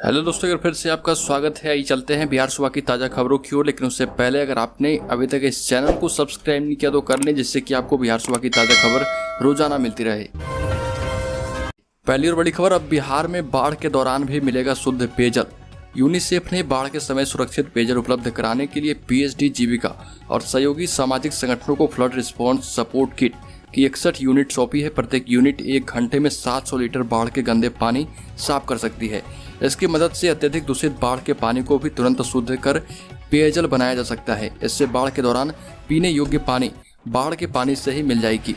Hello दोस्तों, अगर फिर से आपका स्वागत है। आइए चलते हैं बिहार सुबह की ताज़ा खबरों की ओर। लेकिन उससे पहले अगर आपने अभी तक इस चैनल को सब्सक्राइब नहीं किया तो कर लें, जिससे कि आपको बिहार सुबह की ताज़ा खबर रोजाना मिलती रहे। पहली और बड़ी खबर, अब बिहार में बाढ़ के दौरान भी मिलेगा शुद्ध पेयजल। यूनिसेफ ने बाढ़ के समय सुरक्षित पेयजल उपलब्ध कराने के लिए पीएचडी जीविका और सहयोगी सामाजिक संगठनों को फ्लड रिस्पॉन्स सपोर्ट किट की 61 यूनिट सौंपी है। प्रत्येक यूनिट 1 घंटे में 700 लीटर बाढ़ के गंदे पानी साफ कर सकती है। इसकी मदद से अत्यधिक दूषित बाढ़ के पानी को भी तुरंत शुद्ध कर पेयजल बनाया जा सकता है। इससे बाढ़ के दौरान पीने योग्य पानी बाढ़ के पानी से ही मिल जाएगी।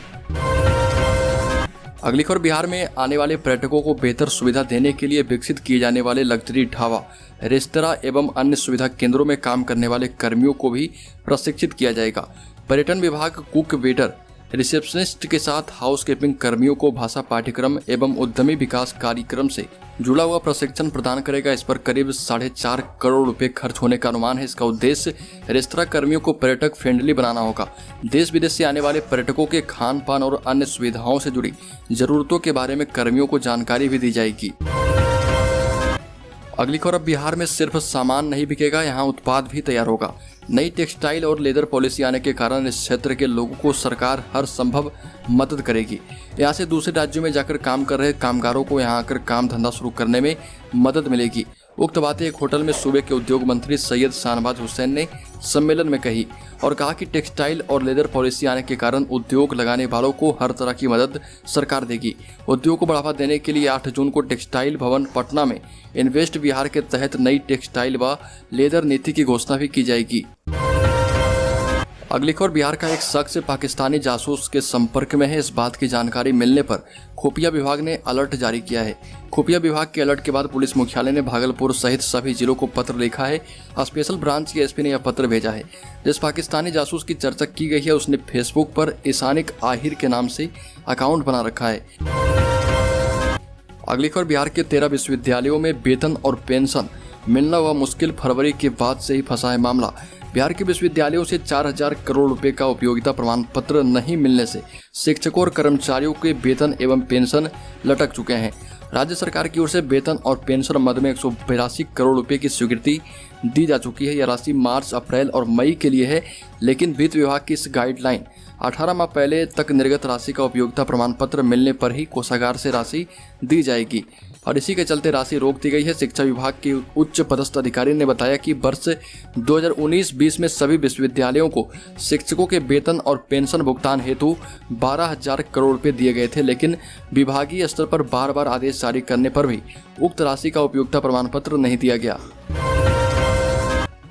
अगली खबर, बिहार में आने वाले पर्यटकों को बेहतर सुविधा देने के लिए विकसित किए जाने वाले लग्जरी ढाबा, रेस्तरां एवं अन्य सुविधा केंद्रों में काम करने वाले कर्मियों को भी प्रशिक्षित किया जाएगा। पर्यटन विभाग कुक, वेटर, रिसेप्शनिस्ट के साथ हाउसकीपिंग कर्मियों को भाषा पाठ्यक्रम एवं उद्यमी विकास कार्यक्रम से जुड़ा हुआ प्रशिक्षण प्रदान करेगा। इस पर करीब 4.5 करोड़ रुपए खर्च होने का अनुमान है। इसका उद्देश्य रेस्तरां कर्मियों को पर्यटक फ्रेंडली बनाना होगा। देश विदेश से आने वाले पर्यटकों के खान पान और अन्य सुविधाओं से जुड़ी जरूरतों के बारे में कर्मियों को जानकारी भी दी जाएगी। अगली खबर, अब बिहार में सिर्फ सामान नहीं बिकेगा, यहाँ उत्पाद भी तैयार होगा। नई टेक्सटाइल और लेदर पॉलिसी आने के कारण इस क्षेत्र के लोगों को सरकार हर संभव मदद करेगी। यहाँ से दूसरे राज्यों में जाकर काम कर रहे कामगारों को यहाँ आकर काम धंधा शुरू करने में मदद मिलेगी। उक्त बातें एक होटल में सूबे के उद्योग मंत्री सैयद शाहनवाज हुसैन ने सम्मेलन में कही और कहा कि टेक्सटाइल और लेदर पॉलिसी आने के कारण उद्योग लगाने वालों को हर तरह की मदद सरकार देगी। उद्योग को बढ़ावा देने के लिए 8 जून को टेक्सटाइल भवन पटना में इन्वेस्ट बिहार के तहत नई टेक्सटाइल व लेदर नीति की घोषणा भी की जाएगी। अगली खबर, बिहार का एक शख्स पाकिस्तानी जासूस के संपर्क में है। इस बात की जानकारी मिलने पर खुफिया विभाग ने अलर्ट जारी किया है। खुफिया विभाग के अलर्ट के बाद पुलिस मुख्यालय ने भागलपुर सहित सभी जिलों को पत्र लिखा है। स्पेशल ब्रांच के एसपी ने यह पत्र भेजा है। जिस पाकिस्तानी जासूस की चर्चा की गई है उसने फेसबुक पर ईसानिक आहिर के नाम से अकाउंट बना रखा है। अगली खबर, बिहार के 13 विश्वविद्यालयों में वेतन और पेंशन मिलना हुआ मुश्किल। फरवरी के बाद से ही फंसा है मामला। बिहार के विश्वविद्यालयों से 4000 करोड़ रुपए का उपयोगिता प्रमाण पत्र नहीं मिलने से शिक्षकों और कर्मचारियों के वेतन एवं पेंशन लटक चुके हैं। राज्य सरकार की ओर से वेतन और पेंशन मद में 182 करोड़ रुपए की स्वीकृति दी जा चुकी है। यह राशि मार्च, अप्रैल और मई के लिए है, लेकिन वित्त विभाग की इस गाइडलाइन 18 माह पहले तक निर्गत राशि का उपयोगिता प्रमाण पत्र मिलने पर ही कोषागार से राशि दी जाएगी और इसी के चलते राशि रोक दी गई है। शिक्षा विभाग के उच्च पदस्थ अधिकारी ने बताया कि वर्ष 2019-20 में सभी विश्वविद्यालयों को शिक्षकों के वेतन और पेंशन भुगतान हेतु 12,000 करोड़ रुपए दिए गए थे, लेकिन विभागीय स्तर पर बार बार आदेश जारी करने पर भी उक्त राशि का उपयोगिता प्रमाण पत्र नहीं दिया गया।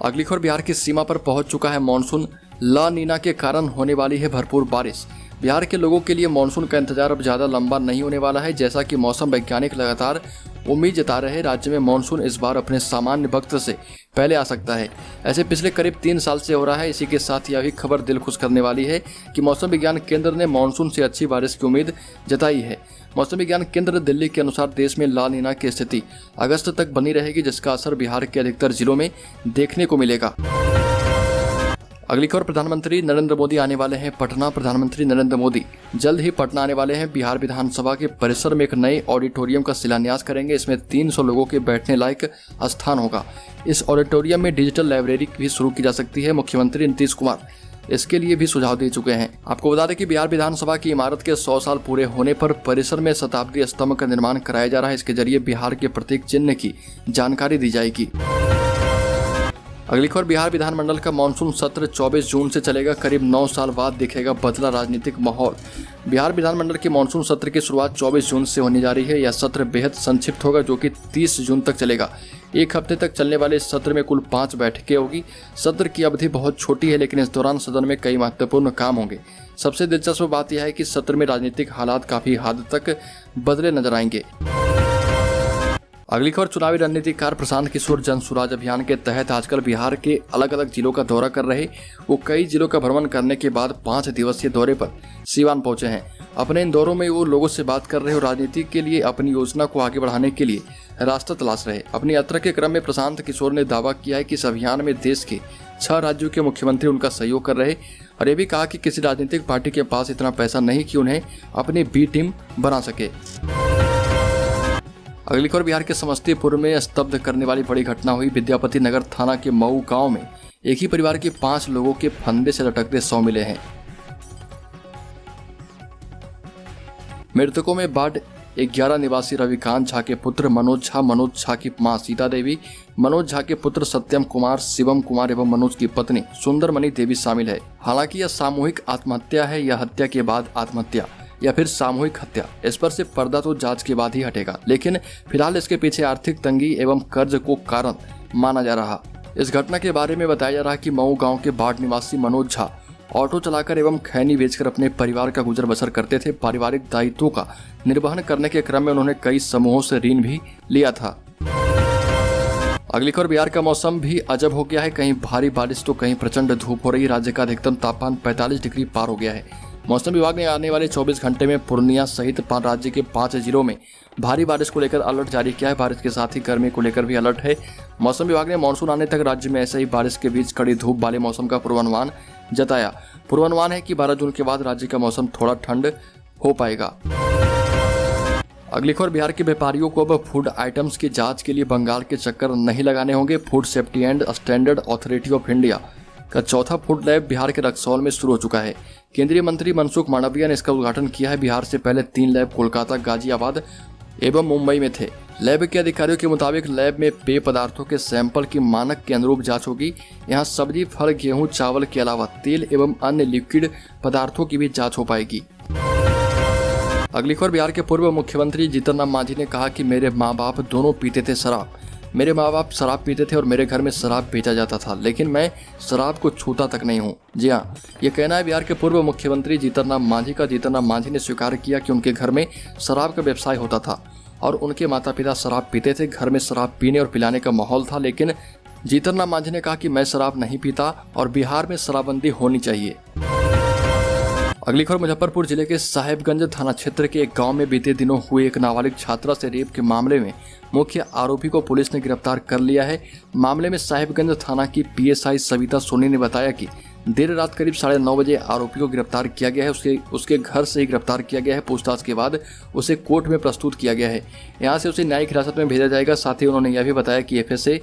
अगली खबर, बिहार की सीमा पर पहुंच चुका है मानसून। ला नीना के कारण होने वाली है भरपूर बारिश। बिहार के लोगों के लिए मानसून का इंतजार अब ज़्यादा लंबा नहीं होने वाला है। जैसा कि मौसम वैज्ञानिक लगातार उम्मीद जता रहे, राज्य में मानसून इस बार अपने सामान्य वक्त से पहले आ सकता है। ऐसे पिछले करीब 3 साल से हो रहा है। इसी के साथ यह भी खबर दिल खुश करने वाली है कि मौसम विज्ञान केंद्र ने मानसून से अच्छी बारिश की उम्मीद जताई है। मौसम विज्ञान केंद्र दिल्ली के अनुसार देश में ला नीना की स्थिति अगस्त तक बनी रहेगी, जिसका असर बिहार के अधिकतर जिलों में देखने को मिलेगा। अगली खबर, प्रधानमंत्री नरेंद्र मोदी आने वाले हैं पटना। प्रधानमंत्री नरेंद्र मोदी जल्द ही पटना आने वाले हैं। बिहार विधानसभा के परिसर में एक नए ऑडिटोरियम का शिलान्यास करेंगे। इसमें 300 लोगों के बैठने लायक स्थान होगा। इस ऑडिटोरियम में डिजिटल लाइब्रेरी भी शुरू की जा सकती है। मुख्यमंत्री नीतीश कुमार इसके लिए भी सुझाव दे चुके हैं। आपको बता दें कि बिहार विधानसभा की इमारत के 100 साल पूरे होने पर परिसर में शताब्दी स्तंभ का निर्माण कराया जा रहा है। इसके जरिए बिहार के प्रतीक चिन्ह की जानकारी दी जाएगी। अगली खबर, बिहार विधानमंडल का मानसून सत्र 24 जून से चलेगा। करीब 9 साल बाद दिखेगा बदला राजनीतिक माहौल। बिहार विधानमंडल के मानसून सत्र की शुरुआत 24 जून से होने जा रही है। यह सत्र बेहद संक्षिप्त होगा, जो कि 30 जून तक चलेगा। 1 हफ्ते तक चलने वाले इस सत्र में कुल 5 बैठकें होगी। सत्र की अवधि बहुत छोटी है, लेकिन इस दौरान सदन में कई महत्वपूर्ण काम होंगे। सबसे दिलचस्प बात यह है कि सत्र में राजनीतिक हालात काफी हद तक बदले नजर आएंगे। अगली खबर, चुनावी रणनीतिकार प्रशांत किशोर जन सुराज अभियान के तहत आजकल बिहार के अलग अलग जिलों का दौरा कर रहे। वो कई जिलों का भ्रमण करने के बाद 5 दिवसीय दौरे पर सीवान पहुंचे हैं। अपने इन दौरों में वो लोगों से बात कर रहे और राजनीति के लिए अपनी योजना को आगे बढ़ाने के लिए रास्ता तलाश रहे। अपनी यात्रा के क्रम में प्रशांत किशोर ने दावा किया है कि इस अभियान में देश के 6 राज्यों के मुख्यमंत्री उनका सहयोग कर रहे और ये भी कहा कि किसी राजनीतिक पार्टी के पास इतना पैसा नहीं कि उन्हें अपनी बी टीम बना सके। अगली खबर बिहार के समस्तीपुर में स्तब्ध करने वाली बड़ी घटना हुई। विद्यापति नगर थाना के मऊ गांव में एक ही परिवार के 5 लोगों के फंदे से लटकते 100 मिले हैं। मृतकों में वार्ड 11 निवासी रविकांत झा के पुत्र मनोज झा की मां सीता देवी, मनोज झा के पुत्र सत्यम कुमार, शिवम कुमार एवं मनोज की पत्नी सुंदरमणि देवी शामिल है। हालांकि यह सामूहिक आत्महत्या है या हत्या के बाद आत्महत्या या फिर सामूहिक हत्या, इस पर से पर्दा तो जांच के बाद ही हटेगा, लेकिन फिलहाल इसके पीछे आर्थिक तंगी एवं कर्ज को कारण माना जा रहा। इस घटना के बारे में बताया जा रहा है कि मऊ गांव के वार्ड निवासी मनोज झा ऑटो चलाकर एवं खैनी बेचकर अपने परिवार का गुजर बसर करते थे। पारिवारिक दायित्वों का निर्वहन करने के क्रम में उन्होंने कई समूहों से ऋण भी लिया था। अगली खबर बिहार का मौसम भी अजब हो गया है। कहीं भारी बारिश तो कहीं प्रचंड धूप हो रही है। राज्य का अधिकतम तापमान 45 डिग्री पार हो गया है। मौसम विभाग ने आने वाले 24 घंटे में पूर्णिया सहित राज्य के 5 जिलों में भारी बारिश को लेकर अलर्ट जारी किया है। बारिश के साथ ही गर्मी को लेकर भी अलर्ट है। मौसम विभाग ने मानसून आने तक राज्य में ऐसे ही बारिश के बीच कड़ी धूप वाले मौसम का पूर्वानुमान जताया। पूर्वानुमान है कि 12 जून के बाद राज्य का मौसम थोड़ा ठंड हो पाएगा। अगली खबर बिहार के व्यापारियों को अब फूड आइटम्स की जांच के लिए बंगाल के चक्कर नहीं लगाने होंगे। Food safety and standard authority of India का चौथा फूड लैब बिहार के रक्सौल में शुरू हो चुका है। केंद्रीय मंत्री मनसुख मांडविया ने इसका उद्घाटन किया है। बिहार से पहले 3 लैब कोलकाता, गाजियाबाद एवं मुंबई में थे। लैब के अधिकारियों के मुताबिक लैब में पेय पदार्थों के सैंपल की मानक के अनुरूप जांच होगी। यहां सब्जी, फल, गेहूं, चावल के अलावा तेल एवं अन्य लिक्विड पदार्थों की भी जांच हो पाएगी। अगली खबर बिहार के पूर्व मुख्यमंत्री जीतन राम मांझी ने कहा कि मेरे माँ बाप दोनों पीते थे शराब। मेरे माँ बाप शराब पीते थे और मेरे घर में शराब बेचा जाता था, लेकिन मैं शराब को छूता तक नहीं हूँ। जी हाँ, ये कहना है बिहार के पूर्व मुख्यमंत्री जीतन राम मांझी का। जीतन राम मांझी ने स्वीकार किया कि उनके घर में शराब का व्यवसाय होता था और उनके माता पिता शराब पीते थे। घर में शराब पीने और पिलाने का माहौल था, लेकिन जीतन राम मांझी ने कहा कि मैं शराब नहीं पीता और बिहार में शराबबंदी होनी चाहिए। अगली खबर मुजफ्फरपुर जिले के साहेबगंज थाना क्षेत्र के एक गांव में बीते दिनों हुए एक नाबालिग छात्रा से रेप के मामले में मुख्य आरोपी को पुलिस ने गिरफ्तार कर लिया है। मामले में साहेबगंज थाना की पीएसआई सविता सोनी ने बताया कि देर रात करीब 9:30 बजे आरोपी को गिरफ्तार किया गया है। उसके घर से ही गिरफ्तार किया गया है। पूछताछ के बाद उसे कोर्ट में प्रस्तुत किया गया है। यहाँ से उसे न्यायिक हिरासत में भेजा जाएगा। साथ ही उन्होंने यह भी बताया कि एफएसए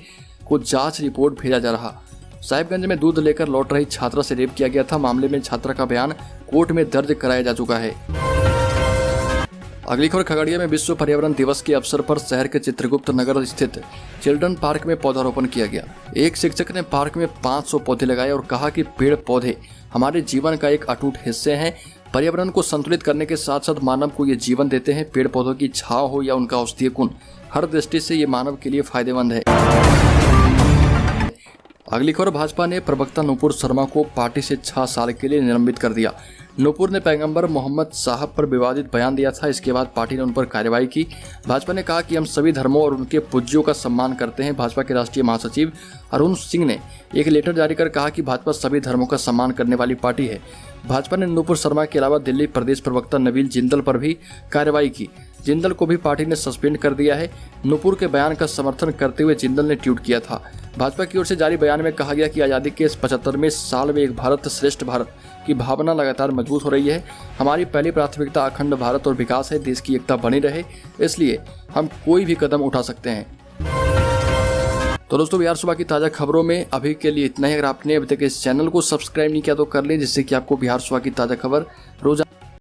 को जाँच रिपोर्ट भेजा जा रहा। साहिबगंज में दूध लेकर लौट रही छात्रा से रेप किया गया था। मामले में छात्रा का बयान कोर्ट में दर्ज कराया जा चुका है। अगली खबर खगड़िया में विश्व पर्यावरण दिवस के अवसर पर शहर के चित्रगुप्त नगर स्थित चिल्ड्रन पार्क में पौधारोपण किया गया। एक शिक्षक ने पार्क में 500 पौधे लगाए और कहा कि पेड़ पौधे हमारे जीवन का एक अटूट हिस्से हैं। पर्यावरण को संतुलित करने के साथ साथ मानव को ये जीवन देते हैं। पेड़ पौधों की छांव हो या उनका औषधीय गुण, हर दृष्टि से ये मानव के लिए फायदेमंद है। अगली खबर भाजपा ने प्रवक्ता नुपुर शर्मा को पार्टी से 6 साल के लिए निलंबित कर दिया। नुपुर ने पैगंबर मोहम्मद साहब पर विवादित बयान दिया था। इसके बाद पार्टी ने उन पर कार्रवाई की। भाजपा ने कहा कि हम सभी धर्मों और उनके पूज्यों का सम्मान करते हैं। भाजपा के राष्ट्रीय महासचिव अरुण सिंह ने एक लेटर जारी कर कहा कि भाजपा सभी धर्मों का सम्मान करने वाली पार्टी है। भाजपा ने नुपुर शर्मा के अलावा दिल्ली प्रदेश प्रवक्ता नवील जिंदल पर भी कार्रवाई की। जिंदल को भी पार्टी ने सस्पेंड कर दिया है। नुपुर के बयान का समर्थन करते हुए जिंदल ने ट्वीट किया था। भाजपा की ओर से जारी बयान में कहा गया कि आज़ादी के इस 75वें साल में एक भारत श्रेष्ठ भारत की भावना लगातार मजबूत हो रही है। हमारी पहली प्राथमिकता अखंड भारत और विकास है। देश की एकता बनी रहे, इसलिए हम कोई भी कदम उठा सकते हैं। तो दोस्तों, बिहार सुबह की ताज़ा खबरों में अभी के लिए इतना ही। अगर आपने अभी तक इस चैनल को सब्सक्राइब नहीं किया तो कर लें, जिससे कि आपको बिहार सुबह की ताज़ा खबर रोजाना